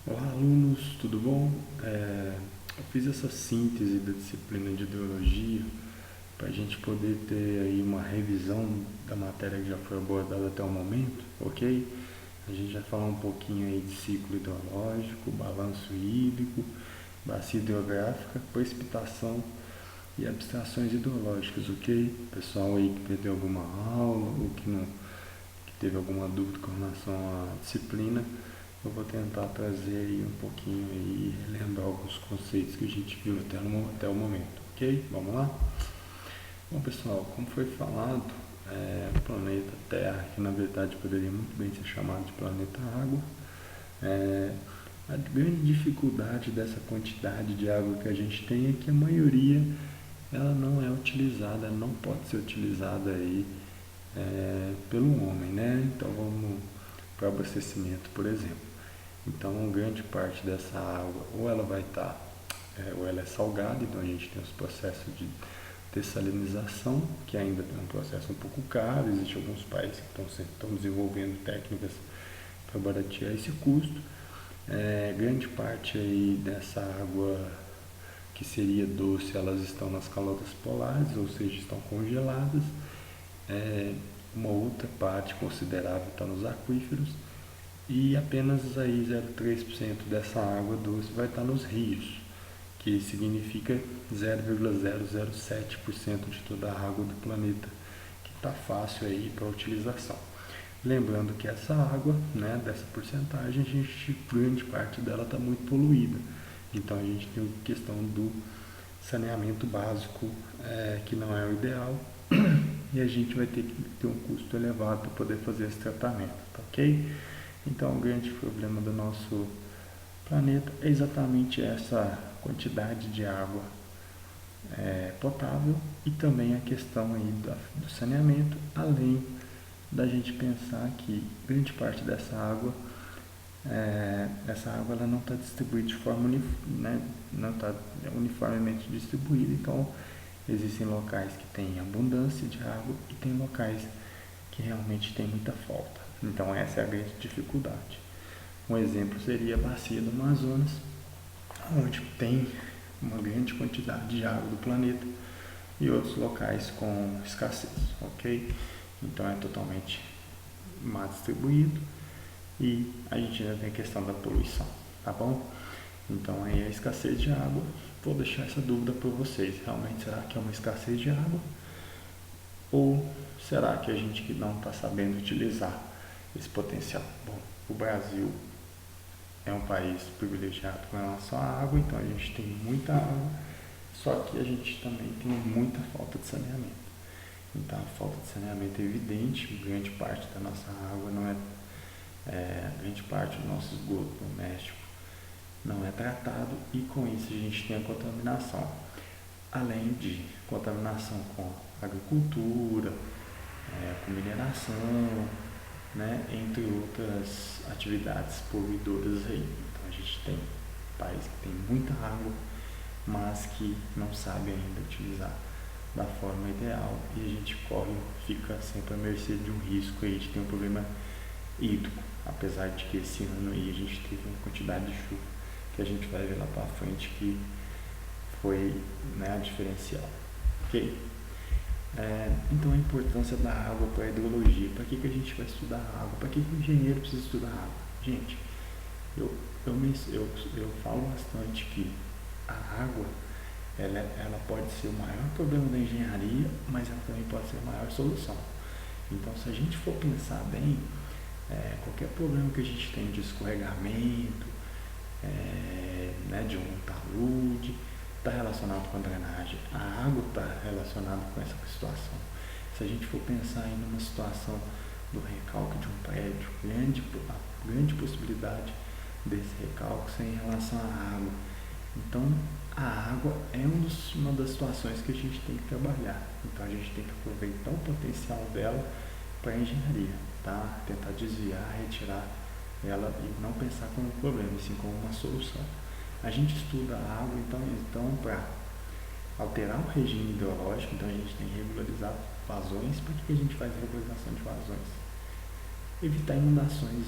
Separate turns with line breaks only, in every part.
Olá, alunos, tudo bom? Eu fiz essa síntese da disciplina de ideologia para a gente poder ter aí uma revisão da matéria que já foi abordada até o momento, ok? A gente vai falar um pouquinho aí de ciclo hidrológico, balanço hídrico, bacia hidrográfica, precipitação e abstrações hidrológicas, ok? Pessoal aí que perdeu alguma aula ou que teve alguma dúvida com relação à disciplina, eu vou tentar trazer aí um pouquinho e relembrar alguns conceitos que a gente viu até o momento, ok? Vamos lá? Bom, pessoal, como foi falado, o planeta Terra, que na verdade poderia muito bem ser chamado de planeta Água, é, a grande dificuldade dessa quantidade de água que a gente tem é que a maioria ela não é utilizada, não pode ser utilizada aí pelo homem, né? Então vamos para o abastecimento, por exemplo. Então, grande parte dessa água, ou ela vai estar, ou ela é salgada, então a gente tem os processos de dessalinização, que ainda é um processo um pouco caro, existem alguns países que estão desenvolvendo técnicas para baratear esse custo. Grande parte aí dessa água que seria doce, elas estão nas calotas polares, ou seja, estão congeladas. Uma outra parte considerável está nos aquíferos e apenas aí 0,3% dessa água doce vai estar nos rios, que significa 0,007% de toda a água do planeta que está fácil aí para utilização. Lembrando que essa água, né, dessa porcentagem, grande parte dela está muito poluída. Então a gente tem a questão do saneamento básico, que não é o ideal, e a gente vai ter que ter um custo elevado para poder fazer esse tratamento, tá ok? Então o grande problema do nosso planeta é exatamente essa quantidade de água potável e também a questão aí do saneamento, além da gente pensar que grande parte dessa água, essa água ela não está distribuída de forma não está uniformemente distribuída, então existem locais que têm abundância de água e tem locais que realmente tem muita falta. Então essa é a grande dificuldade. Um exemplo seria a bacia do Amazonas, onde tem uma grande quantidade de água do planeta e outros locais com escassez, ok? Então é totalmente mal distribuído e a gente ainda tem a questão da poluição, tá bom? Então aí a escassez de água, vou deixar essa dúvida para vocês, realmente será que é uma escassez de água? Ou será que a gente que não está sabendo utilizar esse potencial? Bom, o Brasil é um país privilegiado com relação à água, então a gente tem muita água, só que a gente também tem muita falta de saneamento. Então a falta de saneamento é evidente, grande parte da nossa água não grande parte do nosso esgoto doméstico não é tratado e com isso a gente tem a contaminação. Além de contaminação com agricultura, com mineração, né, entre outras atividades poluidoras aí. Então a gente tem um país que tem muita água, mas que não sabe ainda utilizar da forma ideal e a gente fica sempre à mercê de um risco aí de ter um problema hídrico, apesar de que esse ano aí a gente teve uma quantidade de chuva que a gente vai ver lá para frente que foi, né, a diferencial, ok? Então a importância da água para a hidrologia, para que a gente vai estudar água, para que o engenheiro precisa estudar água? Gente, eu falo bastante que a água ela pode ser o maior problema da engenharia, mas ela também pode ser a maior solução. Então se a gente for pensar bem, qualquer problema que a gente tem de escorregamento, de um talude, está relacionado com a drenagem, a água está relacionada com essa situação. Se a gente for pensar em uma situação do recalque de um prédio, a grande possibilidade desse recalque ser em relação à água. Então, a água é uma das situações que a gente tem que trabalhar. Então, a gente tem que aproveitar o potencial dela para a engenharia, tá? Tentar desviar, retirar ela e não pensar como um problema, e sim como uma solução. A gente estuda a água, então para alterar o regime hidrológico, então a gente tem que regularizar vazões. Por que a gente faz regularização de vazões? evitar inundações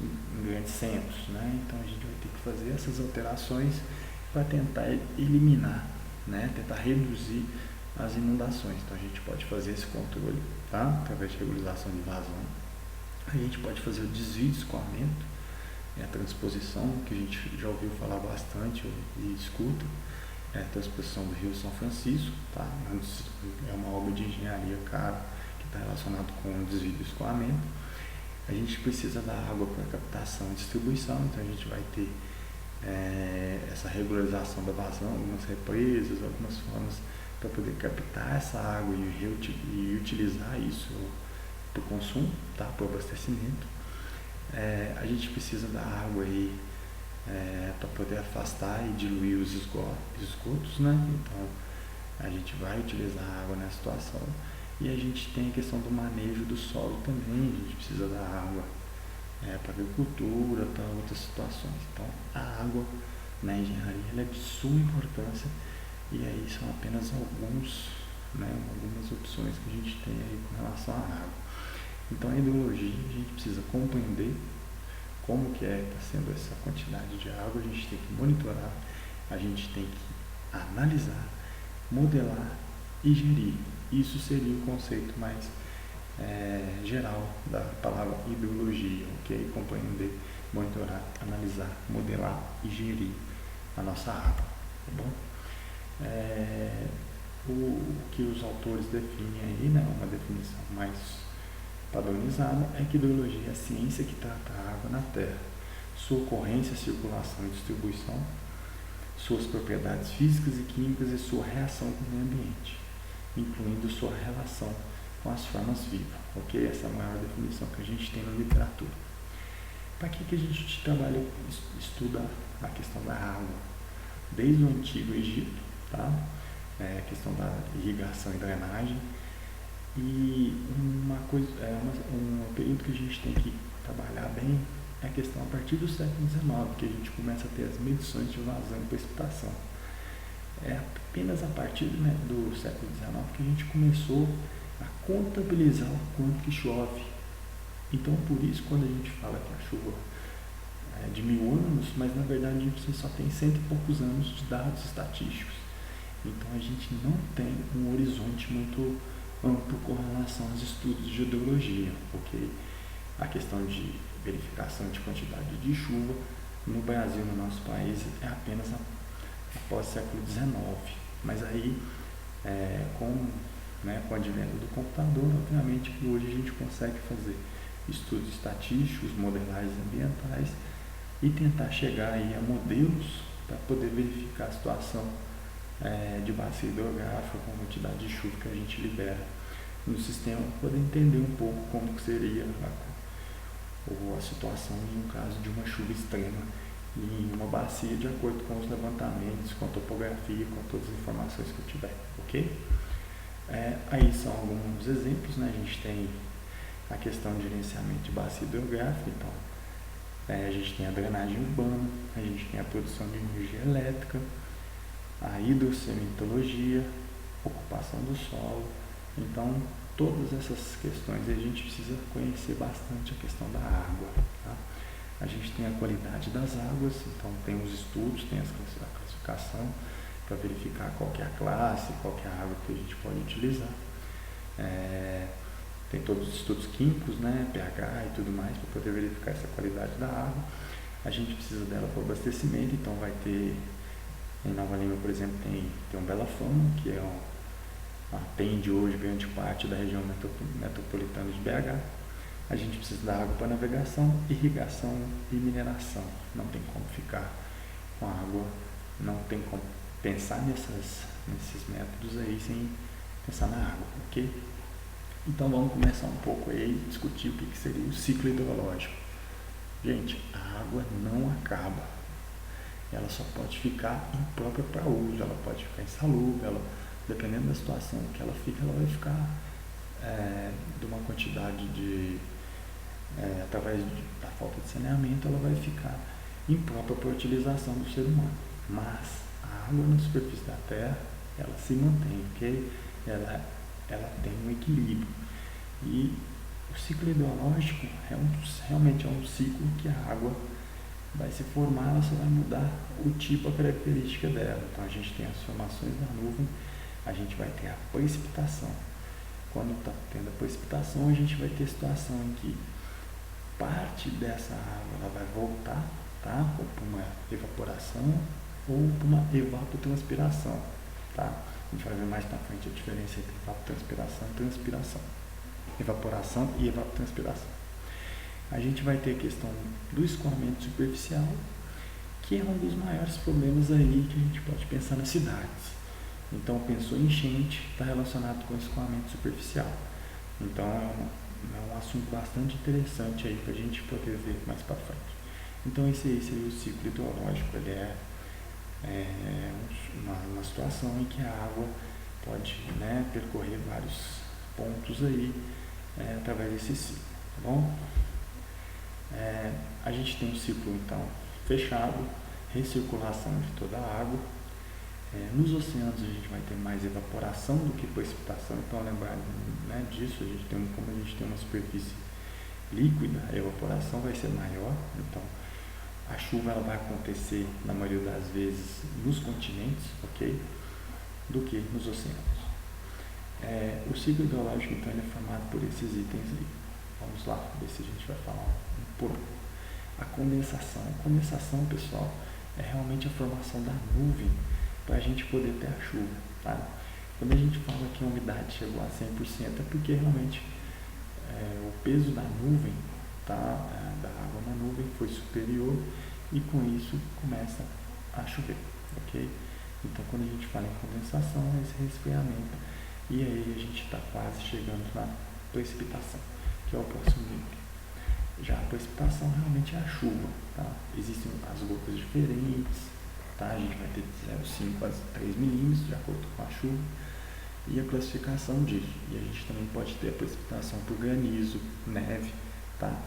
em grandes centros, né? Então a gente vai ter que fazer essas alterações para tentar eliminar, né? Tentar reduzir as inundações. Então a gente pode fazer esse controle, tá? Através de regularização de vazão. A gente pode fazer o desvio de escoamento, a transposição, que a gente já ouviu falar bastante e escuta, é a transposição do Rio São Francisco, tá? É uma obra de engenharia cara que está relacionado com o desvio de escoamento. A gente precisa da água para captação e distribuição, então a gente vai ter essa regularização da vazão, algumas represas, algumas formas para poder captar essa água e utilizar isso para o consumo, tá? Para o abastecimento. A gente precisa da água aí para poder afastar e diluir os esgotos, né? Então a gente vai utilizar a água nessa situação. E a gente tem a questão do manejo do solo também, a gente precisa da água para agricultura, para outras situações. Então a água na engenharia ela é de suma importância, e aí são apenas algumas opções que a gente tem aí com relação à água. Então a hidrologia, a gente precisa compreender como que está sendo essa quantidade de água, a gente tem que monitorar, a gente tem que analisar, modelar e gerir. Isso seria o conceito mais geral da palavra hidrologia, ok? Compreender, monitorar, analisar, modelar e gerir a nossa água, tá bom? O que os autores definem aí, né, uma definição mais padronizada, é que hidrologia é a ciência que trata a água na Terra, sua ocorrência, circulação e distribuição, suas propriedades físicas e químicas e sua reação com o meio ambiente, incluindo sua relação com as formas vivas, ok? Essa é a maior definição que a gente tem na literatura. Para que a gente trabalha, estuda a questão da água? Desde o Antigo Egito, tá? A questão da irrigação e drenagem. E um período que a gente tem que trabalhar bem é a questão a partir do século XIX, que a gente começa a ter as medições de vazão e precipitação. É apenas a partir do século XIX que a gente começou a contabilizar o quanto que chove. Então, por isso, quando a gente fala que a chuva é de 1000 anos, mas na verdade a gente só tem 100 e poucos anos de dados estatísticos. Então, a gente não tem um horizonte muito amplo com relação aos estudos de hidrologia, porque a questão de verificação de quantidade de chuva no Brasil, no nosso país, é apenas após o século XIX. Mas aí, com o advento do computador, obviamente que hoje a gente consegue fazer estudos estatísticos, modelagens ambientais e tentar chegar aí a modelos para poder verificar a situação de bacia hidrográfica com a quantidade de chuva que a gente libera no sistema, para poder entender um pouco como que seria a situação em um caso de uma chuva extrema em uma bacia, de acordo com os levantamentos, com a topografia, com todas as informações que eu tiver, ok? Aí são alguns exemplos, né? A gente tem a questão de gerenciamento de bacia hidrográfica, então a gente tem a drenagem urbana, a gente tem a produção de energia elétrica, a hidrocementologia, ocupação do solo. Então, todas essas questões a gente precisa conhecer bastante a questão da água, tá? A gente tem a qualidade das águas, então tem os estudos, tem a classificação para verificar qual que é a classe, qual que é a água que a gente pode utilizar. Tem todos os estudos químicos, né, pH e tudo mais, para poder verificar essa qualidade da água. A gente precisa dela para o abastecimento, então vai ter, em Nova Lima, por exemplo, tem um Bela Fama, que atende hoje grande parte da região metropolitana de BH. A gente precisa da água para navegação, irrigação e mineração. Não tem como ficar com a água, não tem como pensar nesses métodos aí sem pensar na água, ok? Então vamos começar um pouco aí a discutir o que seria o ciclo hidrológico. Gente, a água não acaba. Ela só pode ficar imprópria para uso, ela pode ficar insalubre, dependendo da situação que ela fica, ela vai ficar de uma quantidade através da falta de saneamento, ela vai ficar imprópria para a utilização do ser humano. Mas a água na superfície da Terra, ela se mantém, ok? Ela tem um equilíbrio. E O ciclo hidrológico realmente é um ciclo que a água vai se formar, ela só vai mudar o tipo, a característica dela. Então a gente tem as formações da nuvem, a gente vai ter a precipitação. Quando está tendo a precipitação, a gente vai ter a situação em que parte dessa água ela vai voltar, tá? Ou para uma evaporação ou para uma evapotranspiração, tá? A gente vai ver mais para frente a diferença entre evapotranspiração e transpiração. Evaporação e evapotranspiração. A gente vai ter a questão do escoamento superficial, que é um dos maiores problemas aí que a gente pode pensar nas cidades. Então, pensou em enchente, está relacionado com escoamento superficial. Então, é um assunto bastante interessante aí para a gente poder ver mais para frente. Então, esse aí seria o ciclo hidrológico. Ele é uma situação em que a água pode, né, percorrer vários pontos aí através desse ciclo, tá bom? A gente tem um ciclo, então, fechado, recirculação de toda a água. Nos oceanos a gente vai ter mais evaporação do que precipitação, então lembrar, né, disso, como a gente tem uma superfície líquida, a evaporação vai ser maior, então a chuva ela vai acontecer na maioria das vezes nos continentes, ok? Do que nos oceanos. O ciclo hidrológico então ele é formado por esses itens aí. Vamos lá, ver se a gente vai falar um por um. A condensação. A condensação, pessoal, é realmente a formação da nuvem para a gente poder ter a chuva, tá? Quando a gente fala que a umidade chegou a 100%, é porque realmente o peso da nuvem, tá? Da água na nuvem foi superior e com isso começa a chover, ok? Então, quando a gente fala em condensação, é esse resfriamento e aí a gente está quase chegando na precipitação, que é o próximo nível. Já a precipitação realmente é a chuva, tá? Existem as gotas diferentes, tá? A gente vai ter de 0,5 a 3 milímetros de acordo com a chuva e a classificação disso. E a gente também pode ter a precipitação por granizo, neve, tá?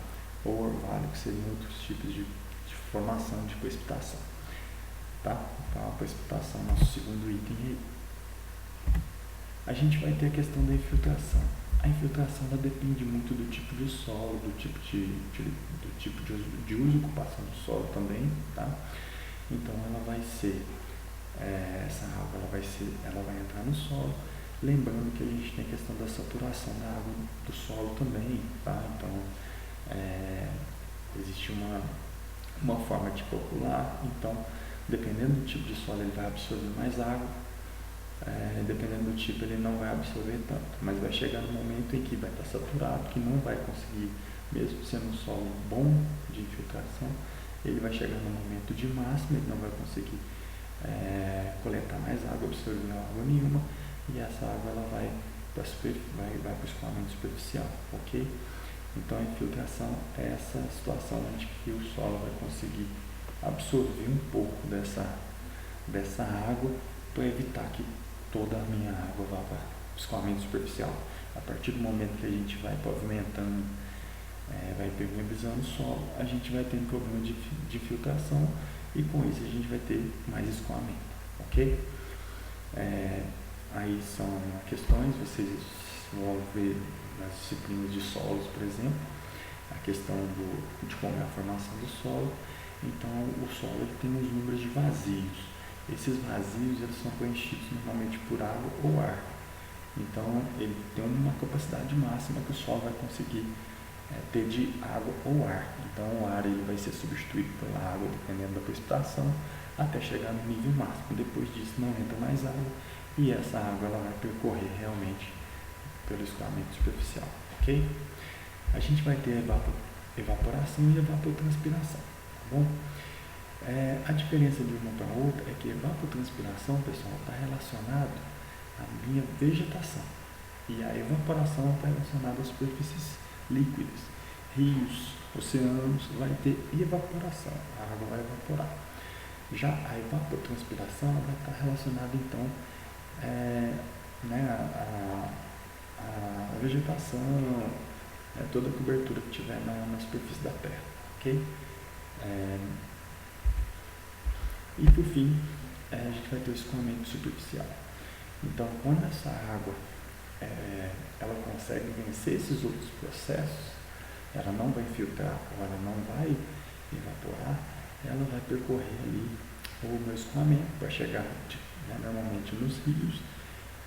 Ou orvalho, que seriam outros tipos de formação de precipitação, tá? Então a precipitação é o nosso segundo item aí. A gente vai ter a questão da infiltração. A infiltração ela depende muito do tipo de solo, do tipo de uso e ocupação do solo também, tá? Então ela vai ser, essa água ela vai entrar no solo, lembrando que a gente tem a questão da saturação da água do solo também, tá? Então existe uma forma de calcular, então dependendo do tipo de solo ele vai absorver mais água, dependendo do tipo ele não vai absorver tanto, mas vai chegar no momento em que vai estar saturado, que não vai conseguir, mesmo sendo um solo bom de infiltração, ele vai chegar no momento de máximo, ele não vai conseguir coletar mais água, absorver água nenhuma, e essa água ela vai para o escoamento superficial, ok? Então a infiltração é essa situação onde que o solo vai conseguir absorver um pouco dessa água para evitar que toda a minha água vá para o escoamento superficial. A partir do momento que a gente vai pavimentando, vai permeabilizando o solo, a gente vai ter um problema de filtração e com isso a gente vai ter mais escoamento, ok? Aí são questões, vocês vão ver nas disciplinas de solos, por exemplo, a questão de como é a formação do solo. Então o solo ele tem uns números de vazios. Esses vazios eles são preenchidos normalmente por água ou ar. Então ele tem uma capacidade máxima que o solo vai conseguir ter de água ou ar. Então o ar ele vai ser substituído pela água dependendo da precipitação até chegar no nível máximo. Depois disso não entra mais água e essa água ela vai percorrer realmente pelo escoamento superficial, ok? A gente vai ter evaporação e evapotranspiração, tá bom? A diferença de uma para outra é que a evapotranspiração, pessoal, está relacionado à minha vegetação e a evaporação está relacionada às superfícies líquidas. Rios, oceanos, vai ter evaporação, a água vai evaporar. Já a evapotranspiração vai estar relacionada então a vegetação, toda a cobertura que tiver na superfície da Terra, ok? E por fim, a gente vai ter o escoamento superficial. Então, quando essa água ela consegue vencer esses outros processos, ela não vai filtrar, ou ela não vai evaporar, ela vai percorrer ali o meu escoamento, vai chegar normalmente nos rios,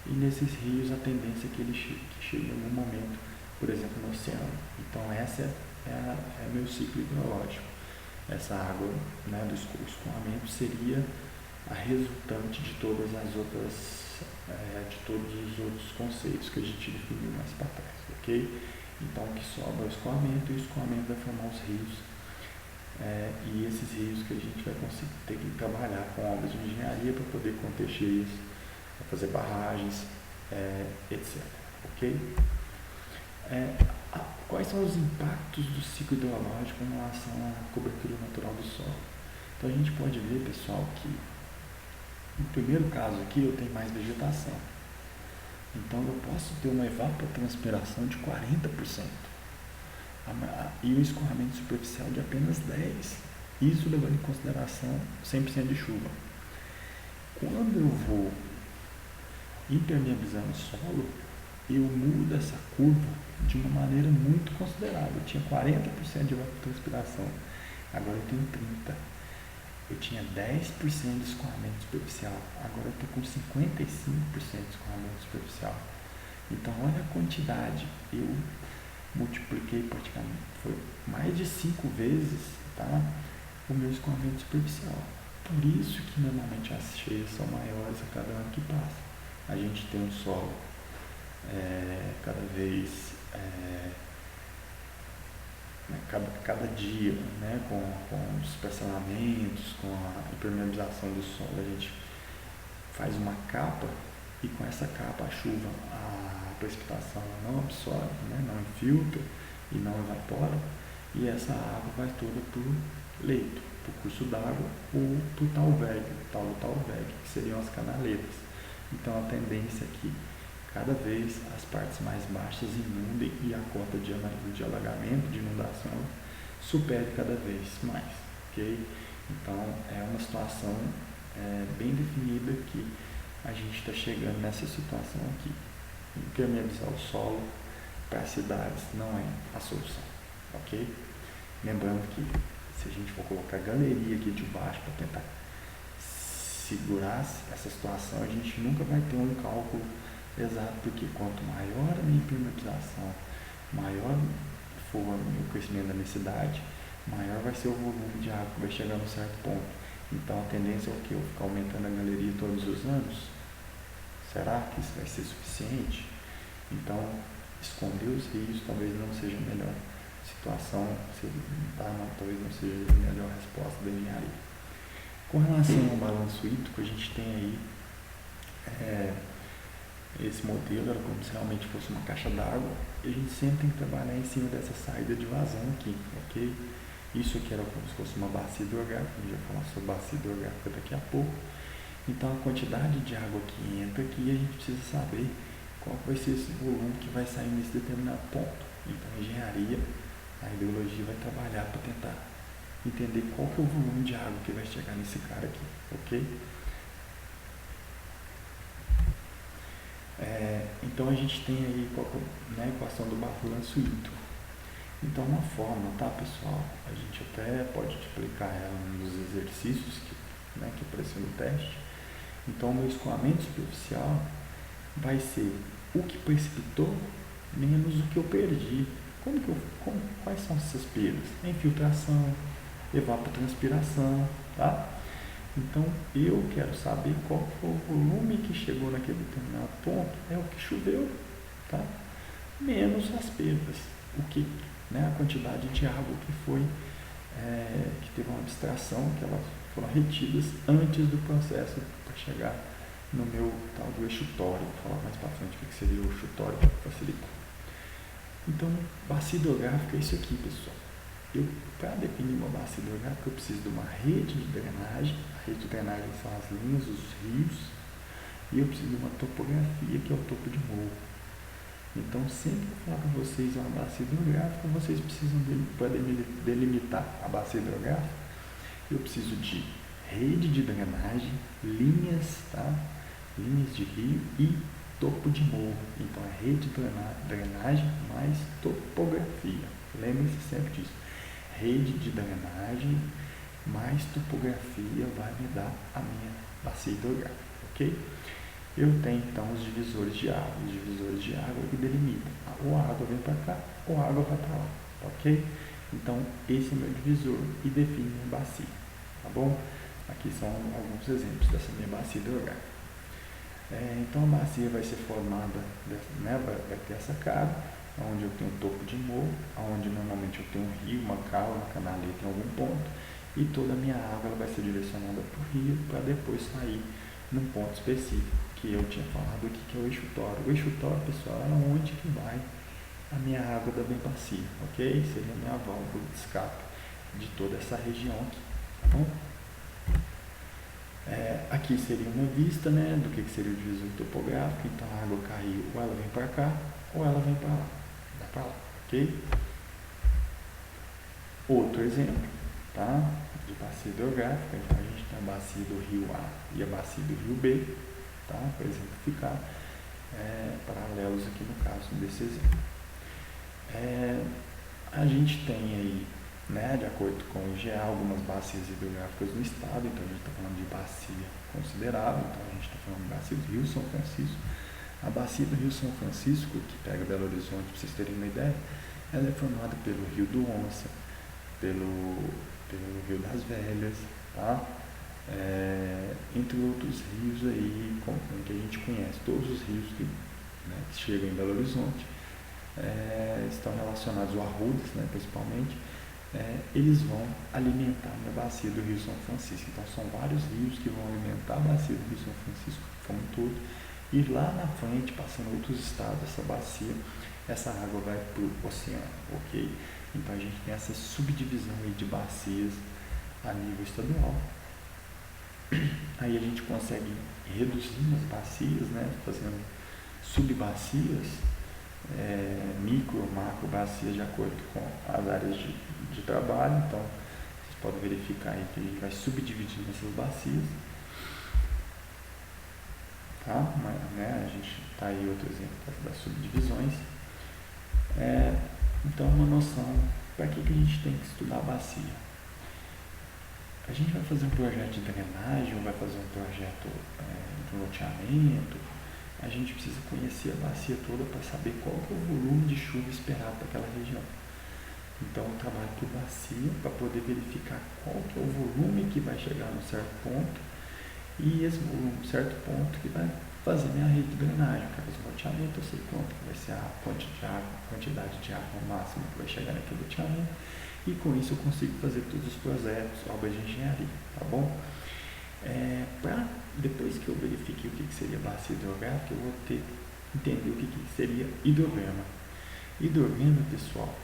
e nesses rios a tendência é que ele chegue em algum momento, por exemplo, no oceano. Então essa é meu ciclo hidrológico. Essa água do escoamento seria a resultante de todas as outras, de todos os outros conceitos que a gente definiu mais para trás, ok? Então o que sobra é o escoamento, e o escoamento vai formar os rios, e esses rios que a gente vai conseguir ter que trabalhar com obras de engenharia para poder conter cheias, para fazer barragens, etc. Ok? Quais são os impactos do ciclo hidrológico em relação à cobertura natural do solo? Então a gente pode ver, pessoal, que no primeiro caso aqui eu tenho mais vegetação. Então eu posso ter uma evapotranspiração de 40% e um escoamento superficial de apenas 10%. Isso levando em consideração 100% de chuva. Quando eu vou impermeabilizando o solo, eu mudo essa curva de uma maneira muito considerável. Eu tinha 40% de evapotranspiração, agora eu tenho 30%. Eu tinha 10% de escoamento superficial, agora eu estou com 55% de escoamento superficial. Então olha a quantidade, eu multipliquei praticamente, foi mais de 5 vezes, tá, o meu escoamento superficial. Por isso que normalmente as cheias são maiores a cada ano que passa. A gente tem um solo cada vez, cada dia, com os parcelamentos, com a impermeabilização do solo, a gente faz uma capa, e com essa capa a chuva, a precipitação não absorve, não infiltra e não evapora, e essa água vai toda para o leito, para o curso d'água, ou para o talveg, que seriam as canaletas. Então a tendência é que cada vez as partes mais baixas inundem e a cota de alagamento, de inundação, supere cada vez mais, ok? Então é uma situação bem definida que a gente está chegando nessa situação aqui. Impermeabilizar o solo para as cidades não é a solução, ok? Lembrando que se a gente for colocar galeria aqui de baixo para tentar segurar essa situação, a gente nunca vai ter um cálculo exato, porque quanto maior a minha impermeabilização, maior for o crescimento da minha cidade, maior vai ser o volume de água que vai chegar num certo ponto. Então a tendência é o que? Eu ficar aumentando a galeria todos os anos? Será que isso vai ser suficiente? Então, esconder os rios talvez não seja a melhor situação, talvez não seja a melhor resposta da engenharia. Com relação ao balanço hídrico, a gente tem aí esse modelo, era como se realmente fosse uma caixa d'água, e a gente sempre tem que trabalhar em cima dessa saída de vazão aqui, ok? Isso aqui era como se fosse uma bacia hidrográfica, a gente vai falar sobre bacia hidrográfica daqui a pouco. Então a quantidade de água que entra aqui, a gente precisa saber qual vai ser esse volume que vai sair nesse determinado ponto. Então a engenharia, a hidrologia vai trabalhar para tentar entender qual que é o volume de água que vai chegar nesse cara aqui, ok? Então a gente tem aí a equação do balanço hídrico. Então uma forma, tá, pessoal? A gente até pode aplicar ela nos exercícios que apareceu no teste. Então o meu escoamento superficial vai ser o que precipitou menos o que eu perdi. Quais são essas perdas? Infiltração, evapotranspiração, tá? Então eu quero saber qual foi o volume que chegou naquele determinado ponto, é o que choveu, tá? Menos as perdas, a quantidade de água que foi, que teve uma abstração, que elas foram retidas antes do processo para chegar no meu tal do eixo tórico. Vou falar mais para frente o que seria o eixo tórico para facilitar. Então, bacia hidrográfica é isso aqui, pessoal. Para definir uma bacia hidrográfica, eu preciso de uma rede de drenagem. A rede de drenagem são as linhas, os rios, e eu preciso de uma topografia, que é o topo de morro. Então, sempre que eu falar para vocês uma bacia hidrográfica, vocês precisam, para delimitar a bacia hidrográfica, eu preciso de rede de drenagem, linhas, tá? Linhas de rio e topo de morro. Então é rede de drenagem mais topografia. Lembre-se sempre disso. Rede de drenagem mais topografia vai me dar a minha bacia hidrográfica, ok? Eu tenho então os divisores de água. Os divisores de água que delimitam. Ou a água vem para cá, ou a água vai para lá, ok? Então esse é meu divisor e define minha bacia, tá bom? Aqui são alguns exemplos dessa minha bacia hidrográfica. Então a bacia vai ser formada, né, vai ter essa cara, onde eu tenho um topo de morro, onde normalmente eu tenho um rio, uma cala, uma canaleta em algum ponto, e toda a minha água ela vai ser direcionada para o rio para depois sair num ponto específico, que eu tinha falado aqui, que é o eixo tório. O eixo tório, pessoal, é onde que vai a minha água da minha bacia, ok? Seria a minha válvula de escape de toda essa região aqui, tá bom? Aqui seria uma vista, né, do que seria o divisor topográfico. Então a água caiu, ou ela vem para cá, ou ela vem para lá, dá para lá, ok? Outro exemplo, tá, de bacia hidrográfica. Então a gente tem a bacia do rio A e a bacia do rio B, tá, para exemplificar, paralelos aqui no caso desse exemplo. A gente tem aí, né, de acordo com o IGA, algumas bacias hidrográficas no estado. Então a gente está falando de bacia considerável. Então a gente está falando de bacia do Rio São Francisco. A bacia do Rio São Francisco, que pega Belo Horizonte, para vocês terem uma ideia, ela é formada pelo Rio do Onça, pelo Rio das Velhas, tá? Entre outros rios aí que a gente conhece. Todos os rios que, né, que chegam em Belo Horizonte estão relacionados ao Arrudas, né, principalmente. Eles vão alimentar a bacia do Rio São Francisco. Então são vários rios que vão alimentar a bacia do Rio São Francisco como um todo, e lá na frente, passando outros estados, essa bacia, essa água vai para o oceano, ok? Então a gente tem essa subdivisão aí de bacias a nível estadual. Aí a gente consegue reduzir as bacias, né, fazendo subbacias, micro, macro bacias, de acordo com as áreas de trabalho. Então vocês podem verificar aí que a gente vai subdividindo essas bacias, tá? Né, a gente tá aí outro exemplo das subdivisões. Então uma noção para que a gente tem que estudar a bacia. A gente vai fazer um projeto de drenagem, ou vai fazer um projeto de loteamento. A gente precisa conhecer a bacia toda para saber qual que é o volume de chuva esperado para aquela região. Então eu trabalho por bacia para poder verificar qual que é o volume que vai chegar num certo ponto, e esse volume, certo ponto, que vai fazer minha rede de drenagem. Eu quero fazer um loteamento, eu sei quanto que vai ser a quantidade de água máxima que vai chegar naquele loteamento, e com isso eu consigo fazer todos os projetos, obras de engenharia, tá bom? Depois que eu verifique o que seria bacia hidrográfica, eu vou entender o que seria hidrograma. Hidrograma, pessoal,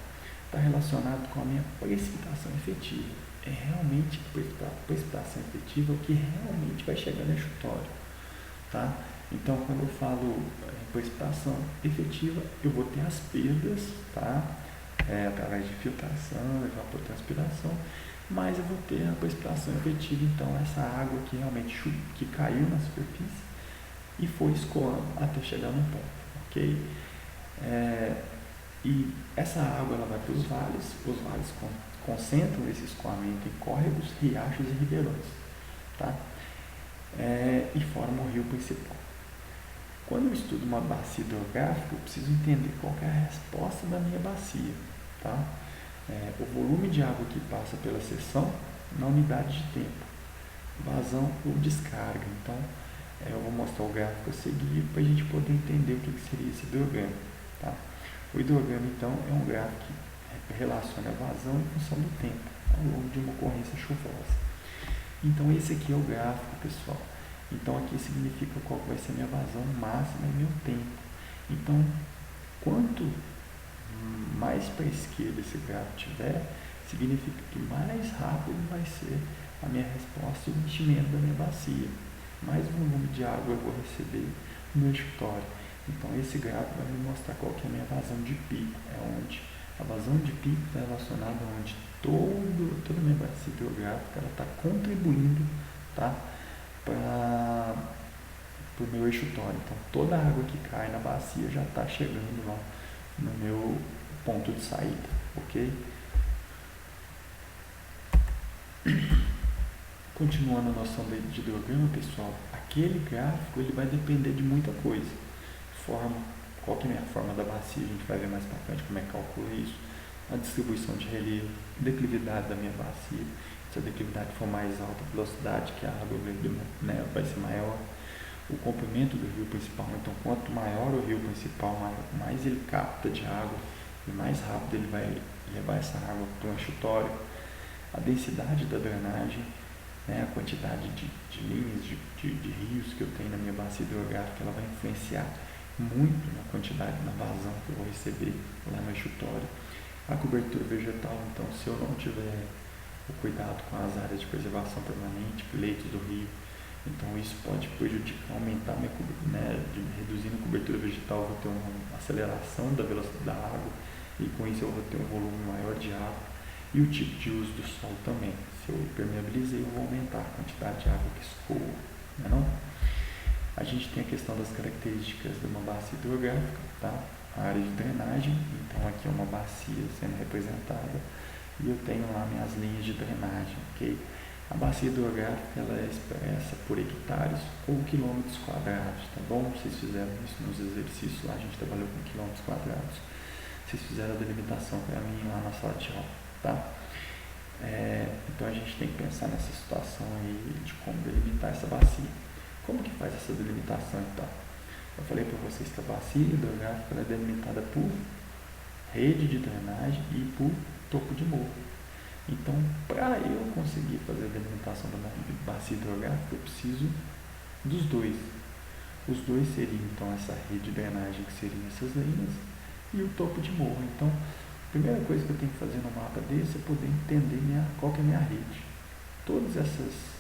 está relacionado com a minha precipitação efetiva. É realmente a precipitação efetiva o que realmente vai chegar no estuário, tá? Então, quando eu falo precipitação efetiva, eu vou ter as perdas, tá? Através de filtração, evapotranspiração, mas eu vou ter a precipitação efetiva. Então essa água que realmente que caiu na superfície e foi escoando até chegar no ponto, ok? E essa água ela vai para os vales concentram esse escoamento em córregos, riachos e ribeirões, tá? E formam o rio principal. Quando eu estudo uma bacia hidrográfica, eu preciso entender qual que é a resposta da minha bacia, tá? O volume de água que passa pela seção na unidade de tempo, vazão ou descarga. Então, eu vou mostrar o gráfico a seguir para a gente poder entender o que seria esse hidrograma, tá? O hidrograma, então, é um gráfico que relaciona a vazão em função do tempo, ao longo de uma ocorrência chuvosa. Então, esse aqui é o gráfico, pessoal. Então, aqui significa qual vai ser a minha vazão máxima e meu tempo. Então, quanto mais para a esquerda esse gráfico tiver, significa que mais rápido vai ser a minha resposta e o enchimento da minha bacia. Mais volume de água eu vou receber no estuário. Então, esse gráfico vai me mostrar qual que é a minha vazão de pico. É onde a vazão de pico está relacionada a onde toda a minha bacia hidrográfica está contribuindo, tá? Para por meu enxutório. Então toda a água que cai na bacia já está chegando lá no meu ponto de saída, ok? Continuando a noção de hidrograma, pessoal, aquele gráfico ele vai depender de muita coisa. Qual que é a forma da bacia, a gente vai ver mais para frente como é que calcula isso. A distribuição de relevo, declividade da minha bacia. Se a declividade for mais alta, a velocidade que a água vai ser maior. O comprimento do rio principal, então quanto maior o rio principal, mais ele capta de água e mais rápido ele vai levar essa água para um enxutório. A densidade da drenagem, a quantidade de linhas de rios que eu tenho na minha bacia hidrográfica, ela vai influenciar muito na quantidade, na vazão que eu vou receber lá no enxutório. A cobertura vegetal, então, se eu não tiver o cuidado com as áreas de preservação permanente, leitos do rio, então isso pode prejudicar, aumentar minha cobertura, reduzindo a cobertura vegetal, eu vou ter uma aceleração da velocidade da água e com isso eu vou ter um volume maior de água. E o tipo de uso do solo também. Se eu permeabilizei, eu vou aumentar a quantidade de água que escoa, não? A gente tem a questão das características de uma bacia hidrográfica, tá? A área de drenagem, então aqui é uma bacia sendo representada e eu tenho lá minhas linhas de drenagem, ok? A bacia hidrográfica ela é expressa por hectares ou quilômetros quadrados, tá bom? Vocês fizeram isso nos exercícios lá, a gente trabalhou com quilômetros quadrados. Vocês fizeram a delimitação para mim lá na sala de aula, tá? Então a gente tem que pensar nessa situação aí de como delimitar essa bacia. Como que faz essa delimitação então? Eu falei para vocês que a bacia hidrográfica ela é delimitada por rede de drenagem e por topo de morro. Então, para eu conseguir fazer a delimitação da bacia hidrográfica, eu preciso dos dois. Os dois seriam então essa rede de drenagem, que seriam essas linhas, e o topo de morro. Então, a primeira coisa que eu tenho que fazer no mapa desse é poder entender qual que é a minha rede. Todos esses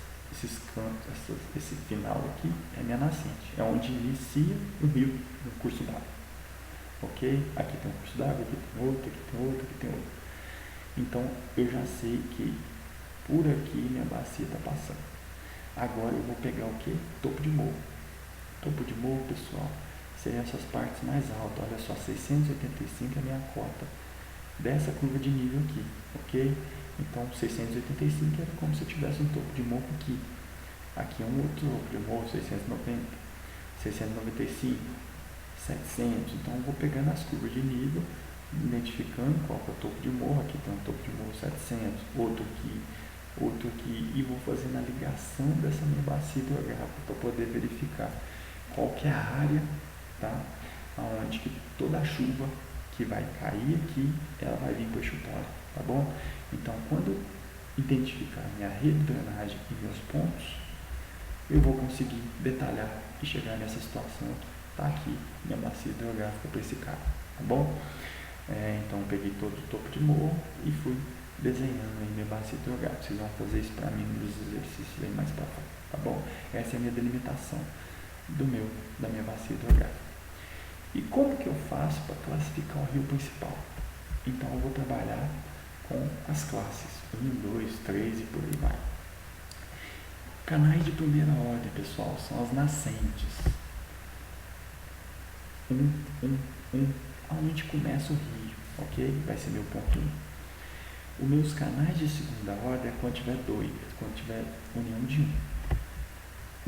cantos, esse final aqui é minha nascente, é onde inicia o rio, o curso d'água. Ok? Aqui tem um curso d'água, aqui tem outro, aqui tem outro, aqui tem outro. Então, eu já sei que por aqui minha bacia está passando. Agora eu vou pegar o que? Topo de morro. Topo de morro, pessoal, seriam essas partes mais altas. Olha só, 685 é a minha cota dessa curva de nível aqui, ok? Então, 685 é como se eu tivesse um topo de morro aqui. Aqui é um outro topo de morro, 690, 695, 700. Então, eu vou pegando as curvas de nível, identificando qual que é o topo de morro. Aqui tem um topo de morro 700, outro aqui, e vou fazendo a ligação dessa minha bacia hidrográfica para poder verificar qual que é a área, tá? Onde que toda a chuva que vai cair aqui, ela vai vir para o enxutório, tá bom? Então, quando eu identificar minha rede de drenagem e meus pontos, eu vou conseguir detalhar e chegar nessa situação aqui. Tá aqui minha bacia hidrográfica para esse cara, tá bom? Então, eu peguei todo o topo de morro e fui desenhando aí minha bacia hidrográfica. Vocês vão fazer isso para mim nos exercícios aí mais para frente, tá bom? Essa é a minha delimitação da minha bacia hidrográfica. E como que eu faço para classificar o rio principal? Então, eu vou trabalhar com as classes 1, 2, 3 e por aí vai. Canais de primeira ordem, pessoal, são as nascentes. 1, aonde começa o rio, ok? Vai ser meu ponto 1. Os meus canais de segunda ordem é quando tiver 2, quando tiver união de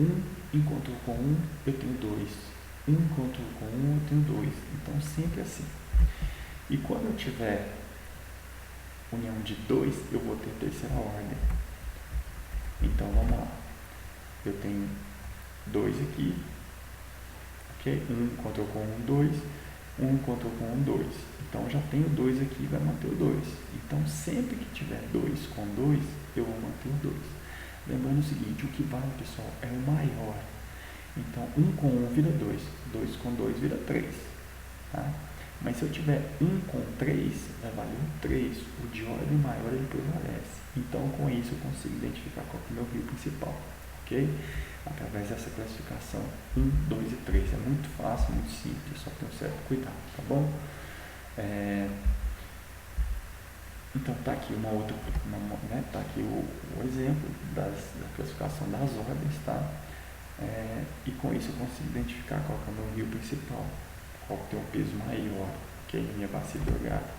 1 encontrou com 1, eu tenho 2. 1 encontrou com 1, eu tenho 2. Então, sempre assim. E quando eu tiver união de 2, eu vou ter terceira ordem. Então, vamos lá. Eu tenho 2 aqui. Ok? 1 encontrou com 1, 2. 1 encontrou com 1, 2. Então, eu já tenho 2 aqui, vai manter o 2. Então, sempre que tiver 2 com 2, eu vou manter o 2. Lembrando o seguinte, o que vale, pessoal, é o maior. Então, 1 com 1 vira 2, 2 com 2 vira 3. Tá? Mas se eu tiver 1 com 3, vai valer o 3. O de ordem maior ele prevalece. Então, com isso, eu consigo identificar qual é o meu rio principal. Ok? Através dessa classificação 1, 2 e 3. É muito fácil, muito simples, só tem um certo cuidado, tá bom? Então, está aqui tá aqui o exemplo da classificação das ordens, tá? E com isso eu consigo identificar qual que é o meu rio principal, qual que tem um peso maior, que é a minha bacia hidrográfica.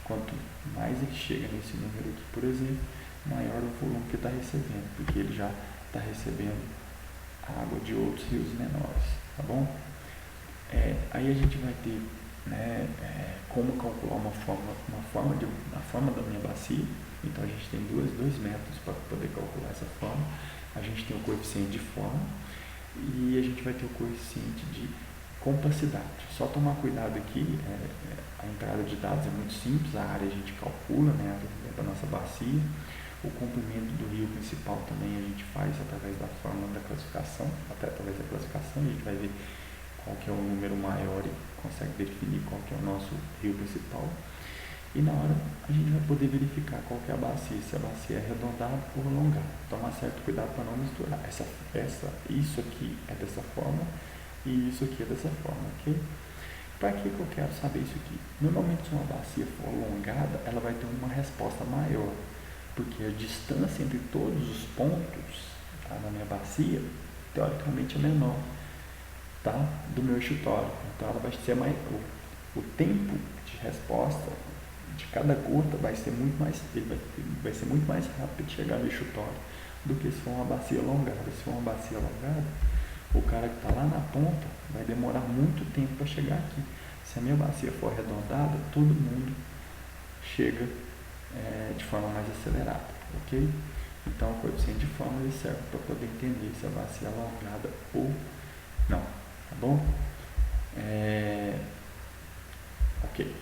Quanto mais ele chega nesse número aqui, por exemplo, maior o volume que ele está recebendo, porque ele já está recebendo água de outros rios menores, tá bom? Aí a gente vai ter, né, como calcular uma forma da minha bacia. Então a gente tem dois métodos para poder calcular essa forma. A gente tem o coeficiente de forma e a gente vai ter o coeficiente de compacidade. Só tomar cuidado aqui, a entrada de dados é muito simples, a área a gente calcula, né, da nossa bacia. O comprimento do rio principal também a gente faz através da fórmula da classificação, até através da classificação a gente vai ver qual que é o número maior e consegue definir qual que é o nosso rio principal. E na hora a gente vai poder verificar qual que é a bacia, se a bacia é arredondada ou alongada. Tomar certo cuidado para não misturar. Isso aqui é dessa forma e isso aqui é dessa forma, ok? Para que eu quero saber isso aqui? Normalmente, se uma bacia for alongada, ela vai ter uma resposta maior, porque a distância entre todos os pontos, tá, na minha bacia, teoricamente é menor, tá, do meu enxutório. Então, ela vai ser o tempo de resposta de cada gota vai ser muito mais rápido de chegar no enxutório do que se for uma bacia alongada. Se for uma bacia alongada, o cara que está lá na ponta vai demorar muito tempo para chegar aqui. Se a minha bacia for arredondada, todo mundo chega de forma mais acelerada, ok? Então o coeficiente de forma ele serve para poder entender se a bacia é alongada ou não, tá bom? Ok.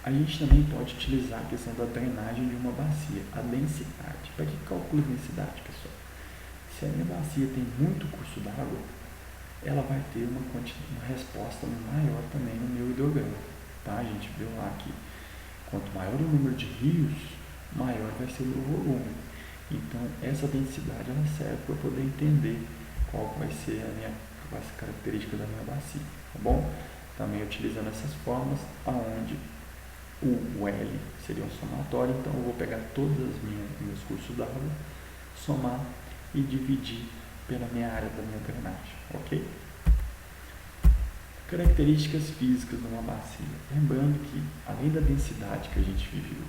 A gente também pode utilizar a questão da drenagem de uma bacia, a densidade. Para que calcula a densidade, pessoal? Se a minha bacia tem muito curso d'água, ela vai ter uma resposta maior também no meu hidrograma. Tá? A gente viu lá que quanto maior o número de rios, maior vai ser o meu volume. Então, essa densidade ela serve para poder entender qual vai ser as características da minha bacia. Tá bom? Também utilizando essas formas, aonde o L seria um somatório, então eu vou pegar todos os meus cursos d'água, somar e dividir pela minha área da minha drenagem, ok? Características físicas de uma bacia. Lembrando que, além da densidade que a gente viu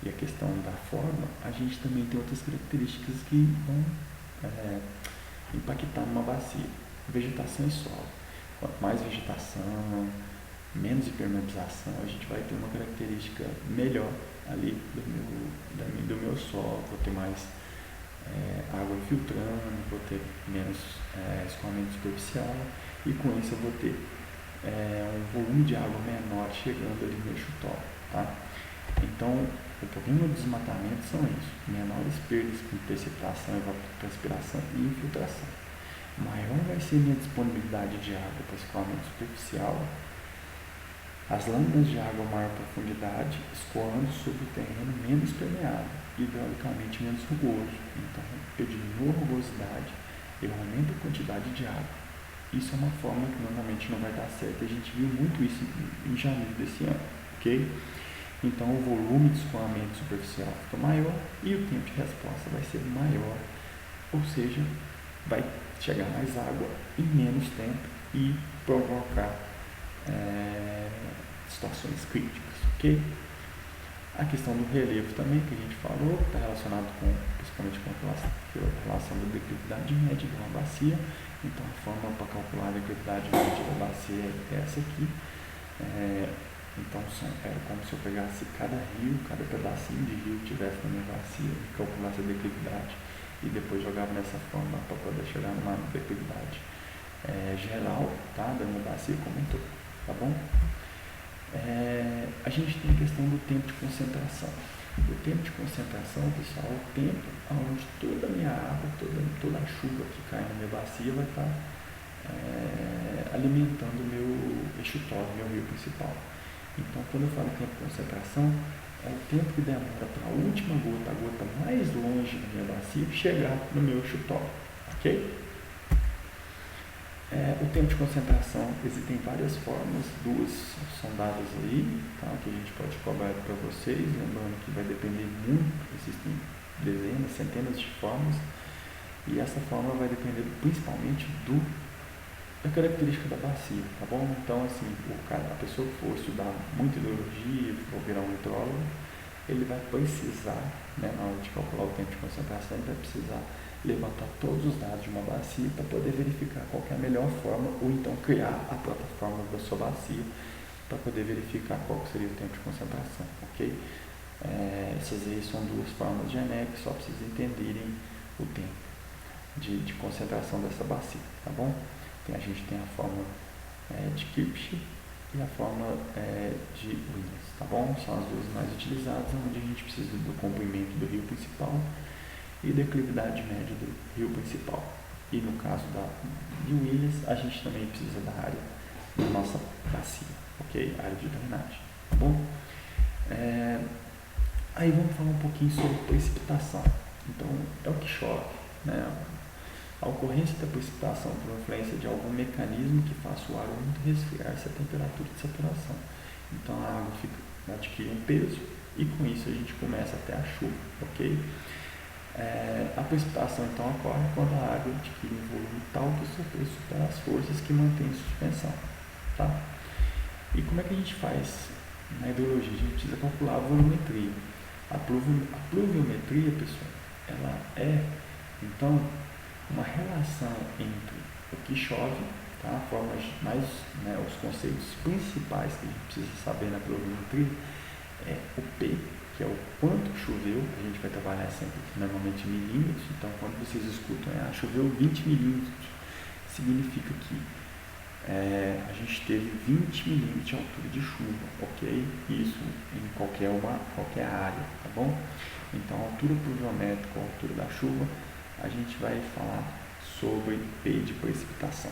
e a questão da forma, a gente também tem outras características que vão impactar numa bacia. Vegetação e solo. Quanto mais vegetação, menos impermeabilização, a gente vai ter uma característica melhor ali do meu solo, vou ter mais água infiltrando, vou ter menos escoamento superficial e com isso eu vou ter um volume de água menor chegando ali no meu enxutório, tá? Então, o problema do desmatamento são isso, menores perdas com precipitação, evapotranspiração e infiltração. Maior vai ser minha disponibilidade de água para escoamento superficial, as lâminas de água a maior profundidade escoando sobre o terreno menos permeável, hidraulicamente menos rugoso. Então, eu diminuo a rugosidade, eu aumento a quantidade de água. Isso é uma forma que normalmente não vai dar certo. A gente viu muito isso em janeiro desse ano, ok? Então, o volume de escoamento superficial fica maior e o tempo de resposta vai ser maior, ou seja, vai chegar mais água em menos tempo e provocar situações críticas, ok? A questão do relevo também, que a gente falou, está relacionado principalmente com a relação da declividade média de uma bacia. Então, a forma para calcular a declividade média da bacia é essa aqui. Então, era como se eu pegasse cada pedacinho de rio que tivesse na minha bacia e calculasse a declividade e depois jogava nessa forma para poder chegar numa declividade geral, tá, da minha bacia como um todo, tá bom? A gente tem a questão do tempo de concentração. O tempo de concentração, pessoal, é o tempo onde toda a minha água, toda a chuva que cai na minha bacia vai estar alimentando o meu enxutório, meu rio principal. Então, quando eu falo tempo de concentração, é o tempo que demora para a última gota, a gota mais longe da minha bacia, chegar no meu enxutório, ok? O tempo de concentração, existem várias formas, duas são dadas aí, tá, que a gente pode cobrar para vocês, lembrando que vai depender muito, existem dezenas, centenas de formas, E essa forma vai depender principalmente da característica da bacia, tá bom? Então, assim, a pessoa que for estudar muita hidrologia, for virar um hidrólogo, ele vai precisar, né, na hora de calcular o tempo de concentração, ele vai precisar levantar todos os dados de uma bacia para poder verificar qual que é a melhor forma, ou então criar a própria fórmula da sua bacia para poder verificar qual que seria o tempo de concentração, ok? Essas aí são duas formas de ENEP, só para vocês entenderem o tempo de concentração dessa bacia, tá bom? A gente tem a fórmula de Kirchhoff e a fórmula de Williams, tá bom? São as duas mais utilizadas, onde a gente precisa do comprimento do rio principal e declividade média do rio principal. E no caso de Williams, a gente também precisa da área da nossa bacia, ok? Área de drenagem, tá bom? Aí vamos falar um pouquinho sobre precipitação. Então, é o que chove, né? A ocorrência da precipitação por influência de algum mecanismo que faça o ar úmido resfriar-se a temperatura de saturação. Então a água adquire um peso e com isso a gente começa a ter a chuva, ok? A precipitação então ocorre quando a água adquire um volume tal que o surface supera as forças que mantêm a suspensão, tá? E como é que a gente faz na hidrologia? A gente precisa calcular a volumetria. A pluviometria, pessoal, ela é então uma relação entre o que chove, tá? Formas mais, né, os conceitos principais que a gente precisa saber na pluviometria é o P, que é o quanto choveu. A gente vai trabalhar sempre normalmente em milímetros, então quando vocês escutam choveu 20 milímetros, significa que a gente teve 20 milímetros de altura de chuva, ok? Isso em qualquer área, tá bom? Então a altura pluviométrica, a altura da chuva, a gente vai falar sobre P de precipitação.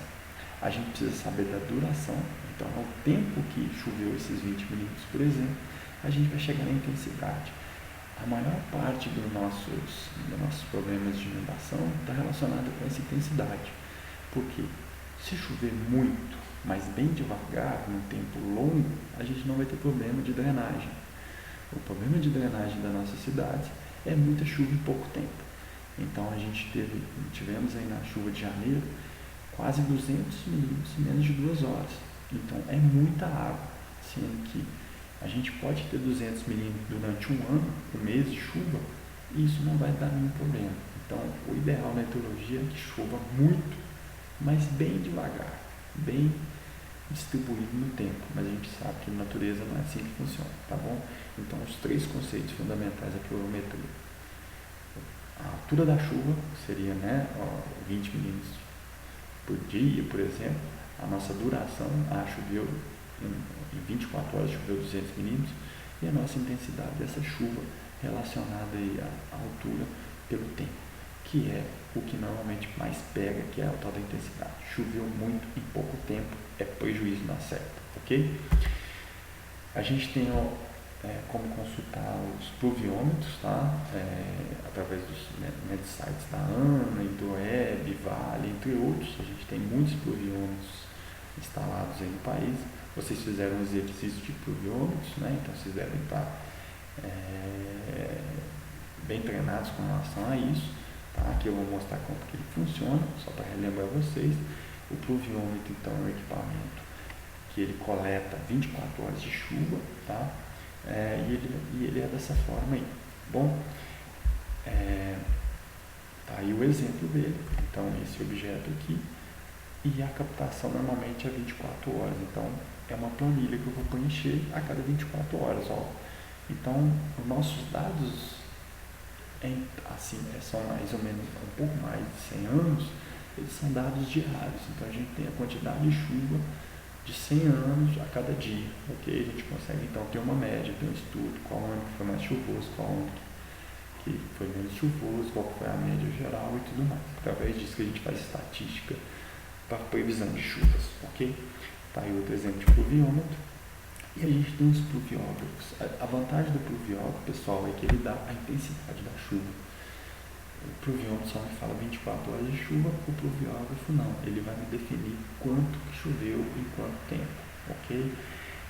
A gente precisa saber da duração, então ao tempo que choveu esses 20 milímetros, por exemplo, a gente vai chegar na intensidade. A maior parte dos nossos problemas de inundação está relacionada com essa intensidade, porque se chover muito, mas bem devagar, num tempo longo, a gente não vai ter problema de drenagem. O problema de drenagem da nossa cidade é muita chuva em pouco tempo. Então tivemos aí na chuva de janeiro quase 200 milímetros em menos de 2 horas. Então é muita água, sendo que a gente pode ter 200 milímetros durante um ano, um mês de chuva, e isso não vai dar nenhum problema. Então o ideal na hidrologia é que chova muito, mas bem devagar, bem distribuído no tempo. Mas a gente sabe que na natureza não é assim que funciona, tá bom? Então os 3 conceitos fundamentais da pluviometria: a altura da chuva, que seria 20 milímetros por dia, por exemplo. A nossa duração, choveu em 24 horas, choveu 200 milímetros. E a nossa intensidade dessa chuva relacionada aí à altura pelo tempo, que é o que normalmente mais pega, que é a tal da intensidade. Choveu muito em pouco tempo, é prejuízo na certa, ok? A gente tem como consultar os pluviômetros, tá? Através dos sites da ANA, Hidroeb, Vale, entre outros. A gente tem muitos pluviômetros instalados aí no país. Vocês fizeram um exercício de pluviômetros, né? Então vocês devem estar bem treinados com relação a isso, tá? Aqui eu vou mostrar como que ele funciona, só para relembrar vocês. O pluviômetro então é um equipamento que ele coleta 24 horas de chuva, tá? E ele é dessa forma aí. Bom, tá aí o exemplo dele. Então esse objeto aqui, e a captação normalmente é 24 horas. Então é uma planilha que eu vou preencher a cada 24 horas, ó. Então os nossos dados são mais ou menos um pouco mais de 100 anos. Eles são dados diários. Então a gente tem a quantidade de chuva de 100 anos a cada dia, ok? A gente consegue então ter uma média, ter um estudo, qual ano que foi mais chuvoso, qual ano que foi menos chuvoso, qual foi a média geral e tudo mais. Através disso que a gente faz estatística para previsão de chuvas, ok? Tá aí outro exemplo de pluviômetro. E a gente tem os pluviógrafos. A vantagem do pluviógrafo, pessoal, é que ele dá a intensidade da chuva. O pluviômetro só me fala 24 horas de chuva, o pluviógrafo não, ele vai me definir quanto que choveu em quanto tempo, ok?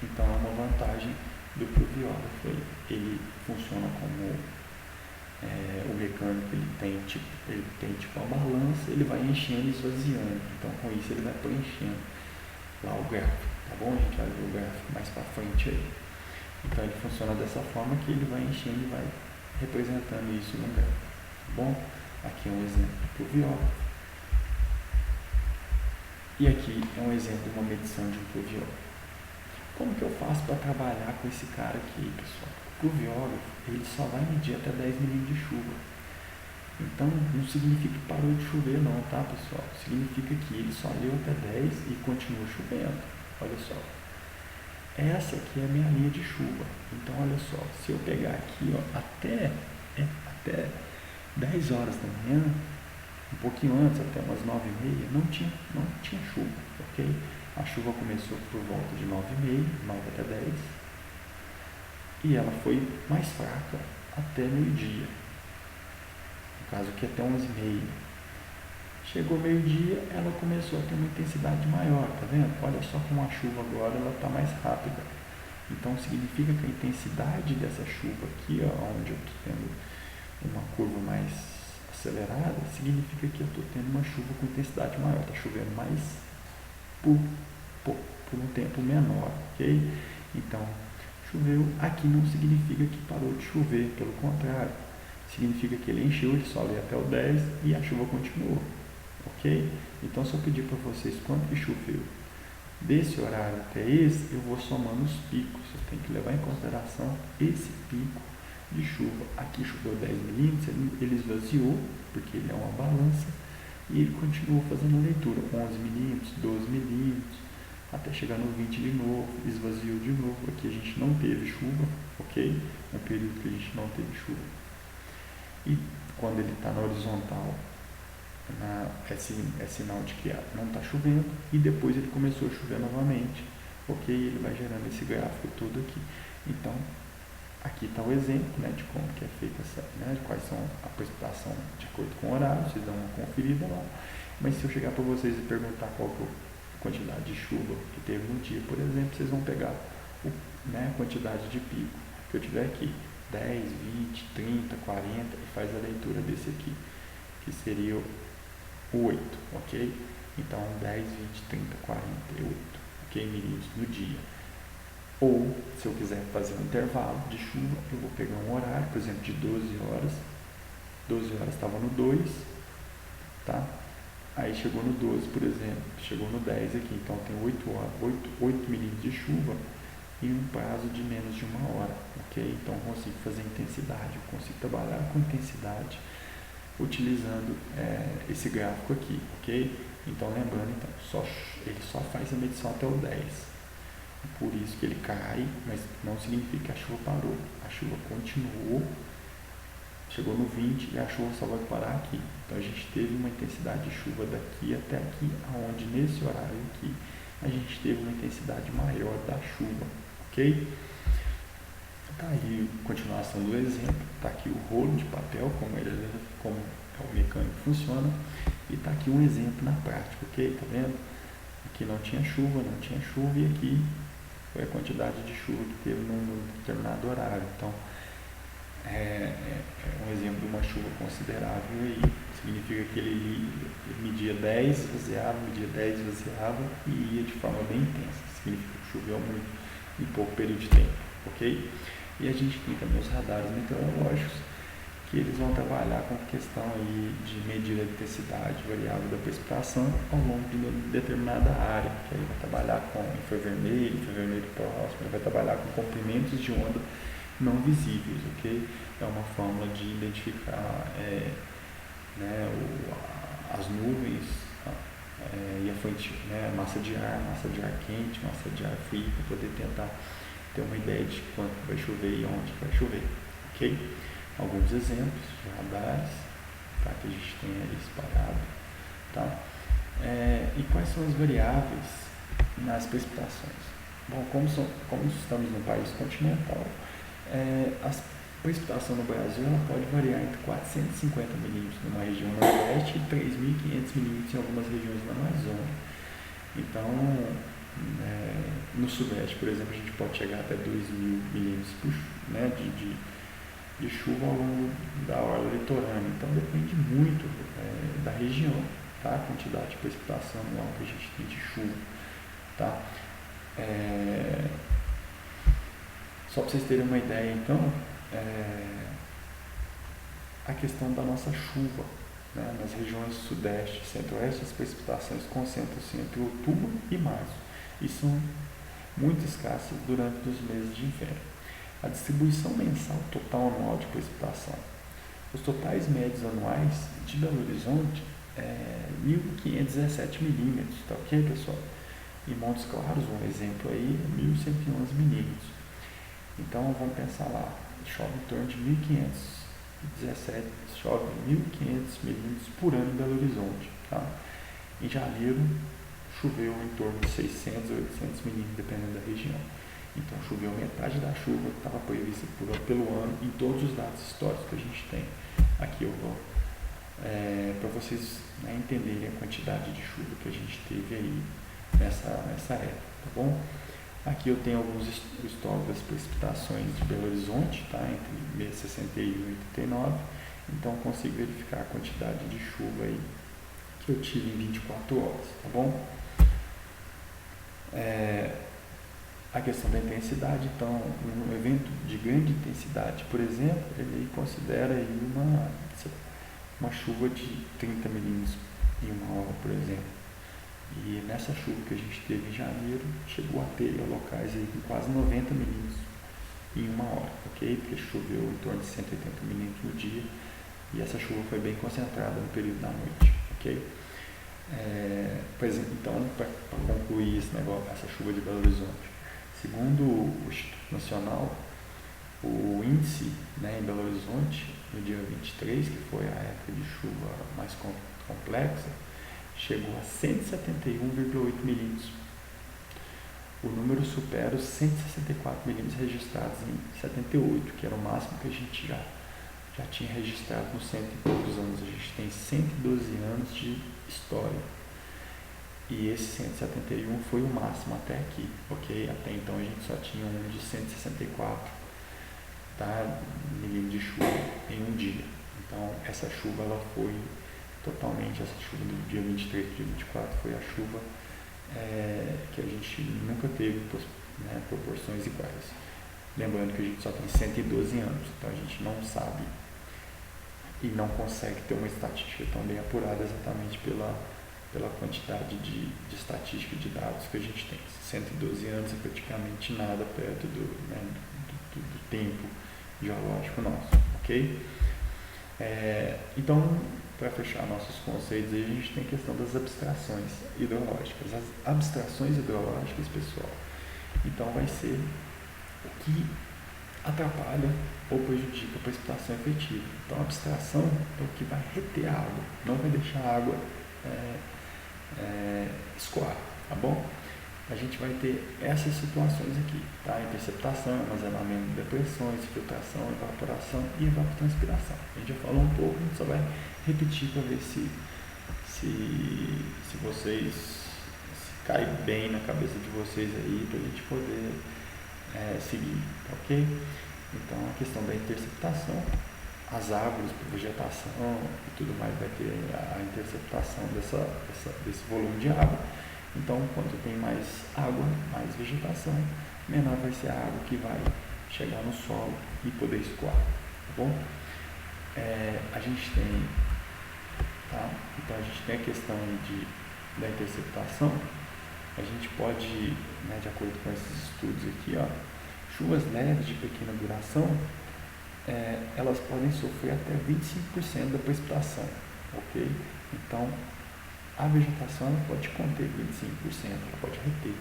Então é uma vantagem do pluviógrafo, ele funciona como O mecânico ele tem tipo uma balança, ele vai enchendo e esvaziando. Então com isso ele vai preenchendo lá o gráfico, tá bom? A gente vai ver o gráfico mais para frente aí. Então ele funciona dessa forma que ele vai enchendo e vai representando isso no gráfico, tá bom? Aqui é um exemplo do pluviógrafo. E aqui é um exemplo de uma medição de um pluviógrafo. Como que eu faço para trabalhar com esse cara aqui, pessoal? O pluviógrafo, ele só vai medir até 10 milímetros de chuva. Então, não significa que parou de chover não, tá, pessoal? Significa que ele só leu até 10 e continua chovendo. Olha só. Essa aqui é a minha linha de chuva. Então, olha só. Se eu pegar aqui, ó, até 10 horas da manhã, um pouquinho antes, até umas 9h30, não tinha chuva, ok? A chuva começou por volta de 9h30, 9 até 10. E ela foi mais fraca até meio-dia. No caso aqui até 11h30. Chegou meio-dia, ela começou a ter uma intensidade maior, tá vendo? Olha só como a chuva agora ela está mais rápida. Então significa que a intensidade dessa chuva aqui, ó, onde eu estou tendo uma curva mais acelerada, significa que eu estou tendo uma chuva com intensidade maior, está chovendo mais por um tempo menor, ok? Então, choveu, aqui não significa que parou de chover, pelo contrário, significa que ele encheu, ele só veio até o 10 e a chuva continuou, ok? Então, se eu pedir para vocês quanto que choveu desse horário até esse, eu vou somando os picos, eu tenho que levar em consideração esse pico de chuva. Aqui choveu 10 milímetros, ele esvaziou, porque ele é uma balança, e ele continuou fazendo a leitura, 11 milímetros, 12 milímetros, até chegar no 20 de novo, esvaziou de novo. Aqui a gente não teve chuva, ok? Um período que a gente não teve chuva. E quando ele está na horizontal, é sinal de que não está chovendo, e depois ele começou a chover novamente, ok? Ele vai gerando esse gráfico todo aqui. Então, aqui está o exemplo, né, de como que é feita essa, né, de quais são a precipitação de acordo com o horário, vocês dão uma conferida lá. Mas se eu chegar para vocês e perguntar qual que é a quantidade de chuva que teve no dia, por exemplo, vocês vão pegar a quantidade de pico que eu tiver aqui, 10, 20, 30, 40, e faz a leitura desse aqui, que seria o 8, ok? Então 10, 20, 30, 48, ok? Milímetros no dia. Ou, se eu quiser fazer um intervalo de chuva, eu vou pegar um horário, por exemplo, de 12 horas. 12 horas estava no 2, tá? Aí chegou no 12, por exemplo, chegou no 10 aqui, então tem 8 milímetros de chuva em um prazo de menos de uma hora, ok? Então eu consigo fazer intensidade, eu consigo trabalhar com intensidade utilizando esse gráfico aqui, ok? Então lembrando, ele só faz a medição até o 10. Por isso que ele cai, mas não significa que a chuva parou. A chuva continuou, chegou no 20 e a chuva só vai parar aqui. Então a gente teve uma intensidade de chuva daqui até aqui, aonde nesse horário aqui a gente teve uma intensidade maior da chuva, ok? Tá aí a continuação do exemplo, tá aqui o rolo de papel, como o mecânico funciona, e tá aqui um exemplo na prática, ok? Tá vendo? Aqui não tinha chuva, e aqui foi a quantidade de chuva que teve num determinado horário. Então, é um exemplo de uma chuva considerável aí. Significa que ele media 10, esvaziava, e ia de forma bem intensa. Significa que choveu muito em pouco período de tempo, ok? E a gente tem também os radares meteorológicos, que eles vão trabalhar com a questão aí de medir a intensidade variável da precipitação ao longo de uma determinada área, que aí vai trabalhar com infravermelho próximo, ele vai trabalhar com comprimentos de onda não visíveis, ok? É uma forma de identificar as nuvens e a fonte, massa de ar quente, massa de ar frio, para poder tentar ter uma ideia de quanto vai chover e onde vai chover, ok? Alguns exemplos de radares, tá, que a gente tem aí espalhado, tá? E quais são as variáveis nas precipitações? Bom, como estamos num país continental, a precipitação no Brasil ela pode variar entre 450 milímetros numa região nordeste e 3.500 milímetros em algumas regiões da Amazônia. Então, no sudeste, por exemplo, a gente pode chegar até 2.000 milímetros, de chuva ao longo da orla litorânea. Então depende muito da região, tá? A quantidade de precipitação anual que a gente tem de chuva, tá? Só para vocês terem uma ideia, então, a questão da nossa chuva, né? Nas regiões sudeste e centro-oeste, as precipitações concentram-se entre outubro e março e são muito escassas durante os meses de inverno. A distribuição mensal total anual de precipitação. Os totais médios anuais de Belo Horizonte é 1.517 milímetros, tá ok, pessoal? Em Montes Claros, um exemplo aí, 1.111 milímetros. Então, vamos pensar lá, chove em torno de 1.517, chove 1.500 milímetros por ano em Belo Horizonte, tá? Em janeiro, choveu em torno de 600 ou 800 milímetros, dependendo da região. Então, choveu metade da chuva que estava prevista pelo ano em todos os dados históricos que a gente tem. Aqui eu vou, para vocês, né, entenderem a quantidade de chuva que a gente teve aí nessa época, tá bom? Aqui eu tenho alguns históricos das precipitações de Belo Horizonte, tá? Entre meses 61 e 89. Então, eu consigo verificar a quantidade de chuva aí que eu tive em 24 horas, tá bom? A questão da intensidade, então, um evento de grande intensidade, por exemplo, ele considera aí uma chuva de 30 milímetros em uma hora, por exemplo. E nessa chuva que a gente teve em janeiro, chegou a ter locais aí com quase 90 milímetros em uma hora, ok? Porque choveu em torno de 180 milímetros no dia e essa chuva foi bem concentrada no período da noite, ok? Então, para concluir esse negócio, essa chuva de Belo Horizonte, segundo o Instituto Nacional, o índice, né, em Belo Horizonte, no dia 23, que foi a época de chuva mais complexa, chegou a 171,8 milímetros. O número supera os 164 milímetros registrados em 78, que era o máximo que a gente já tinha registrado nos 100 e poucos anos. A gente tem 112 anos de história. E esse 171 foi o máximo até aqui, ok? Até então a gente só tinha um de 164, tá, milímetros de chuva em um dia. Então essa chuva ela foi totalmente, essa chuva do dia 23 para o dia 24 foi a chuva que a gente nunca teve, né, proporções iguais. Lembrando que a gente só tem 112 anos, então a gente não sabe e não consegue ter uma estatística tão bem apurada exatamente pela quantidade de estatística de dados que a gente tem. 112 anos é praticamente nada perto do tempo geológico nosso, ok? Então, para fechar nossos conceitos, a gente tem a questão das abstrações hidrológicas. As abstrações hidrológicas, pessoal, então vai ser o que atrapalha ou prejudica a precipitação efetiva. Então, a abstração é o que vai reter a água, não vai deixar a água escoar, tá bom? A gente vai ter essas situações aqui, tá? Interceptação, armazenamento de depressões, filtração, evaporação e evapotranspiração. A gente já falou um pouco, a gente só vai repetir para ver se cai bem na cabeça de vocês aí, para a gente poder seguir, ok? Então, a questão da interceptação, as árvores para vegetação e tudo mais vai ter a interceptação desse volume de água. Então, quanto tem mais água, mais vegetação, menor vai ser a água que vai chegar no solo e poder escoar, tá bom? A gente tem, tá? Então, a gente tem a questão da interceptação. A gente pode, né, de acordo com esses estudos aqui, ó, chuvas leves de pequena duração, elas podem sofrer até 25% da precipitação, ok? Então, a vegetação ela pode conter 25%, ela pode reter.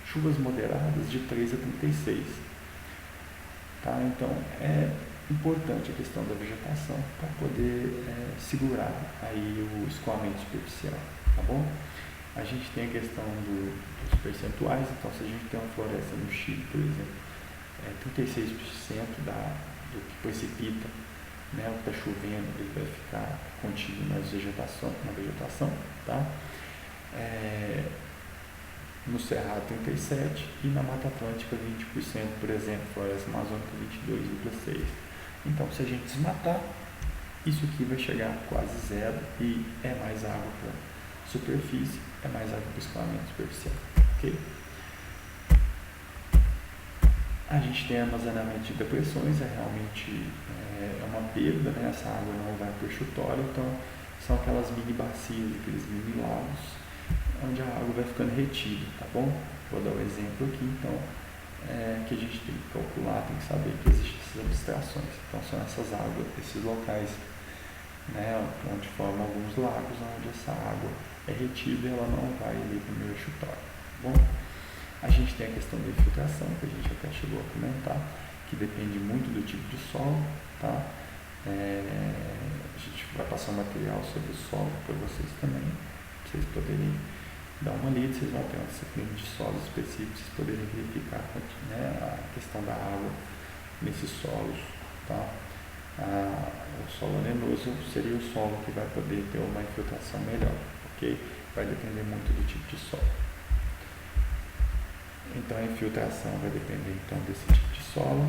Chuvas moderadas de 3 a 36%. Tá? Então, é importante a questão da vegetação para poder segurar aí o escoamento superficial, tá bom? A gente tem a questão dos percentuais. Então, se a gente tem uma floresta no Chile, por exemplo, 36% do que precipita, né, o que está chovendo, ele vai ficar contido na vegetação, tá? No Cerrado 37% e na Mata Atlântica 20%, por exemplo, Floresta Amazônica 22,6%. Então, se a gente desmatar, isso aqui vai chegar a quase zero e é mais água para superfície, é mais água para o escoamento superficial, ok? A gente tem armazenamento de depressões, realmente uma perda, né? Essa água não vai para o enxutório, então são aquelas mini bacias, aqueles mini lagos, onde a água vai ficando retida, tá bom? Vou dar um exemplo aqui, então, que a gente tem que calcular, tem que saber que existem essas abstrações. Então são essas águas, esses locais, né, onde formam alguns lagos, onde essa água é retida e ela não vai ali para o meu enxutório, tá bom? A gente tem a questão da infiltração, que a gente até chegou a comentar, que depende muito do tipo de solo, tá? A gente vai passar um material sobre o solo para vocês também, para vocês poderem dar uma lida, vocês vão ter uma disciplina de solos específicos, vocês poderem verificar, né, a questão da água nesses solos, tá? O solo arenoso seria o solo que vai poder ter uma infiltração melhor, ok? Vai depender muito do tipo de solo. Então a infiltração vai depender então desse tipo de solo,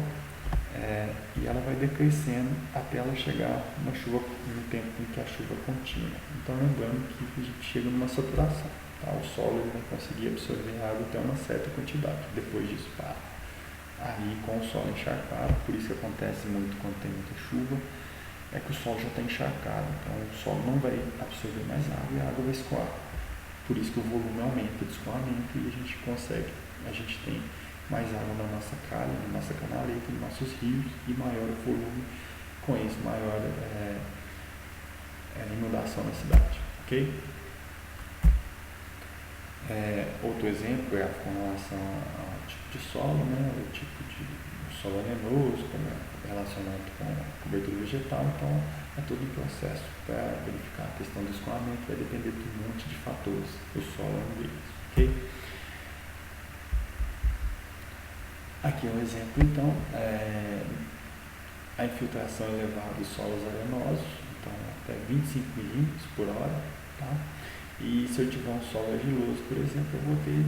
e ela vai decrescendo até ela chegar no tempo em que a chuva é contínua. Então lembrando que a gente chega numa saturação, tá? O solo ele vai conseguir absorver a água até uma certa quantidade, depois disso para. Aí com o solo encharcado, por isso que acontece muito quando tem muita chuva, é que o solo já está encharcado, então o solo não vai absorver mais água e a água vai escoar. Por isso que o volume aumenta de escoamento e a gente tem mais água na nossa calha, na nossa canaleta, nos nossos rios e maior o volume, com isso maior a inundação na cidade, ok? Outro exemplo é com relação ao tipo de solo, né? O tipo de solo arenoso, relacionado com a cobertura vegetal, então é todo um processo para verificar a questão do escoamento, vai depender de um monte de fatores, o solo é um deles, ok? Aqui é um exemplo, então, a infiltração elevada dos solos arenosos, então até 25 milímetros por hora, tá? E se eu tiver um solo argiloso, por exemplo,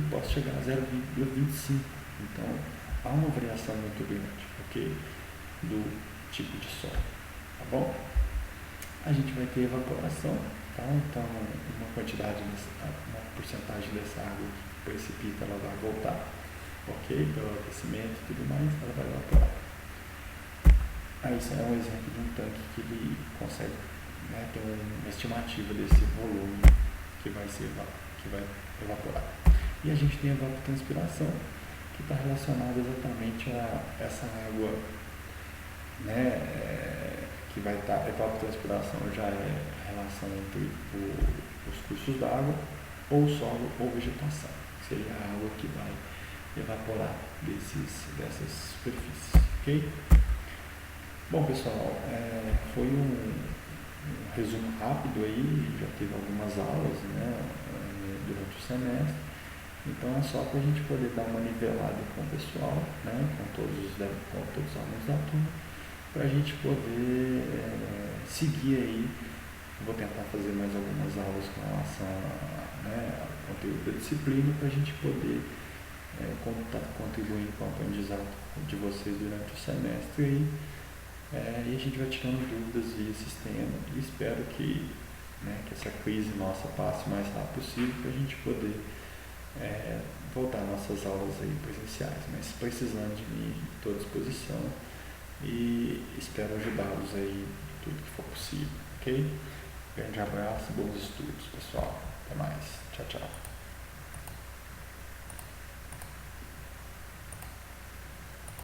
posso chegar a 0,25. Então, há uma variação muito grande, ok? Do tipo de solo, tá bom? A gente vai ter evaporação, tá? Então, uma porcentagem dessa água que precipita, ela vai voltar, ok? Pelo aquecimento e tudo mais, ela vai evaporar. Aí, isso é um exemplo de um tanque que ele consegue, né, ter uma estimativa desse volume que vai evaporar. E a gente tem a evapotranspiração, que está relacionada exatamente a essa água, né, que vai estar, a evapotranspiração já é a relação entre os cursos d'água, ou solo ou vegetação, que seria a água que vai evaporar dessas superfícies, ok? Bom, pessoal, foi um resumo rápido aí, já teve algumas aulas, né, durante o semestre, então é só para a gente poder dar uma nivelada com o pessoal, né, com todos os alunos da turma, para a gente poder seguir aí. Vou tentar fazer mais algumas aulas com relação ao conteúdo da disciplina, para a gente poder contribuir com o aprendizado de vocês durante o semestre aí. E a gente vai tirando dúvidas via sistema e espero que essa crise nossa passe o mais rápido possível para a gente poder voltar às nossas aulas aí presenciais, mas precisando de mim, estou à disposição e espero ajudá-los aí em tudo que for possível, ok? Grande abraço, bons estudos, pessoal. Até mais. Tchau, tchau.